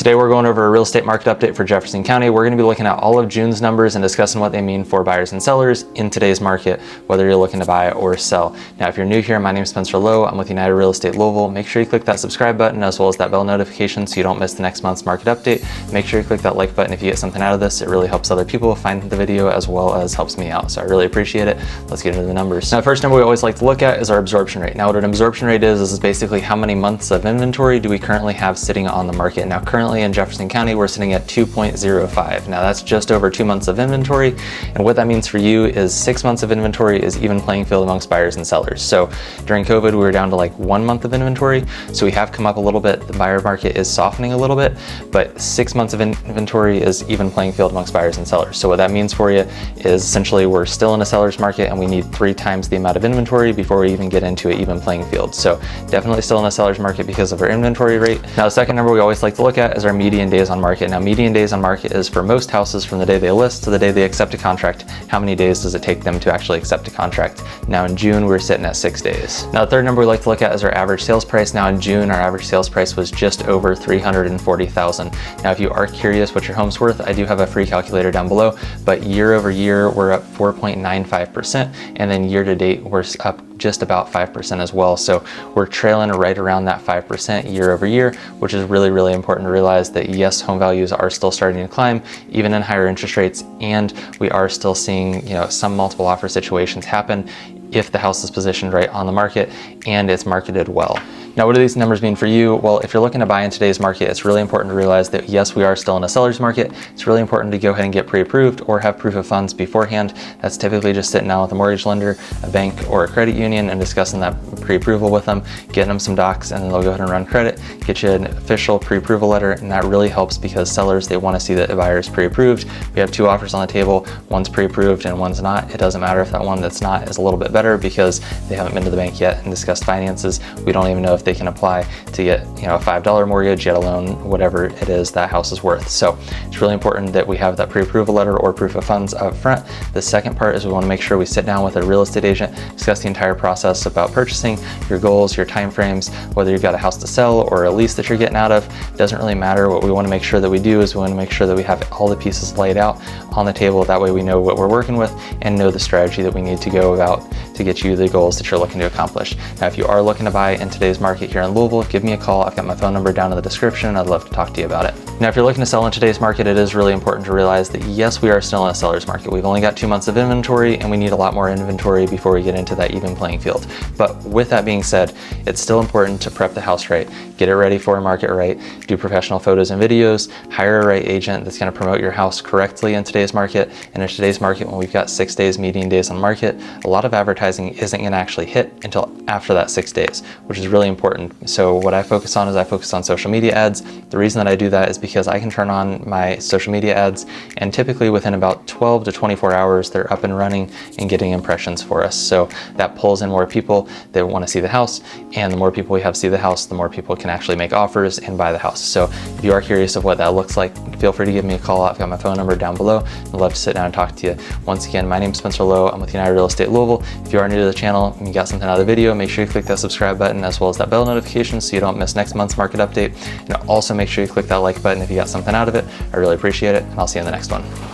Today we're going over a real estate market update for Jefferson County. We're going to be looking at all of June's numbers and discussing what they mean for buyers and sellers in today's market, whether you're looking to buy or sell. Now, if you're new here, my name is Spencer Lowe. I'm with United Real Estate Louisville. Make sure you click that subscribe button as well as that bell notification so you don't miss the next month's market update. Make sure you click that like button if you get something out of this. It really helps other people find the video as well as helps me out. So I really appreciate it. Let's get into the numbers. Now, the first number we always like to look at is our absorption rate. Now, what an absorption rate is basically how many months of inventory do we currently have sitting on the market. Now, currently in Jefferson County, we're sitting at 2.05. Now that's just over 2 months of inventory. And what that means for you is 6 months of inventory is even playing field amongst buyers and sellers. So during COVID, we were down to like 1 month of inventory. So we have come up a little bit. The buyer market is softening a little bit, but 6 months of inventory is even playing field amongst buyers and sellers. So what that means for you is essentially we're still in a seller's market and we need 3 times the amount of inventory before we even get into an even playing field. So definitely still in a seller's market because of our inventory rate. Now, the second number we always like to look at is our median days on market. Now, median days on market is for most houses from the day they list to the day they accept a contract. How many days does it take them to actually accept a contract? Now in June, we're sitting at 6 days. Now, the third number we like to look at is our average sales price. Now in June, our average sales price was just over $340,000. Now, if you are curious what your home's worth, I do have a free calculator down below, but year over year, we're up 4.95%. And then year to date, we're up just about 5% as well. So we're trailing right around that 5% year over year, which is really, really important to realize that yes, home values are still starting to climb, even in higher interest rates. And we are still seeing, some multiple offer situations happen if the house is positioned right on the market and it's marketed well. Now, what do these numbers mean for you? Well, if you're looking to buy in today's market, it's really important to realize that yes, we are still in a seller's market. It's really important to go ahead and get pre-approved or have proof of funds beforehand. That's typically just sitting down with a mortgage lender, a bank, or a credit union and discussing that pre-approval with them, getting them some docs, and then they'll go ahead and run credit, get you an official pre-approval letter. And that really helps because sellers, they want to see that the buyer is pre-approved. We have 2 offers on the table, one's pre-approved and one's not. It doesn't matter if that one that's not is a little bit better because they haven't been to the bank yet and discussed finances. We don't even know if they can apply to get a $5 mortgage, yet alone whatever it is that house is worth. So it's really important that we have that pre-approval letter or proof of funds up front. The second part is we want to make sure we sit down with a real estate agent, discuss the entire process about purchasing, your goals, your time frames, whether you've got a house to sell or a lease that you're getting out of. It doesn't really matter. What we want to make sure that we do is we want to make sure that we have all the pieces laid out on the table. That way we know what we're working with and know the strategy that we need to go about to get you the goals that you're looking to accomplish. Now, if you are looking to buy in today's market here in Louisville, give me a call. I've got my phone number down in the description. I'd love to talk to you about it. Now, if you're looking to sell in today's market, it is really important to realize that yes, we are still in a seller's market. We've only got 2 months of inventory and we need a lot more inventory before we get into that even playing field. But with that being said, it's still important to prep the house right, get it ready for a market right, do professional photos and videos, hire a right agent that's going to promote your house correctly in today's market. And in today's market, when we've got 6 days median days on market, a lot of advertising isn't going to actually hit until after that 6 days, which is really important. So what I focus on is I focus on social media ads. The reason that I do that is because I can turn on my social media ads and typically within about 12 to 24 hours, they're up and running and getting impressions for us. So that pulls in more people that want to see the house, and the more people we have see the house, the more people can actually make offers and buy the house. So if you are curious of what that looks like, feel free to give me a call. I've got my phone number down below. I'd love to sit down and talk to you. Once again, my name is Spencer Lowe. I'm with United Real Estate Louisville. If you are new to the channel and you got something out of the video, make sure you click that subscribe button as well as that bell notification so you don't miss next month's market update. And also make sure you click that like button if you got something out of it. I really appreciate it, and I'll see you in the next one.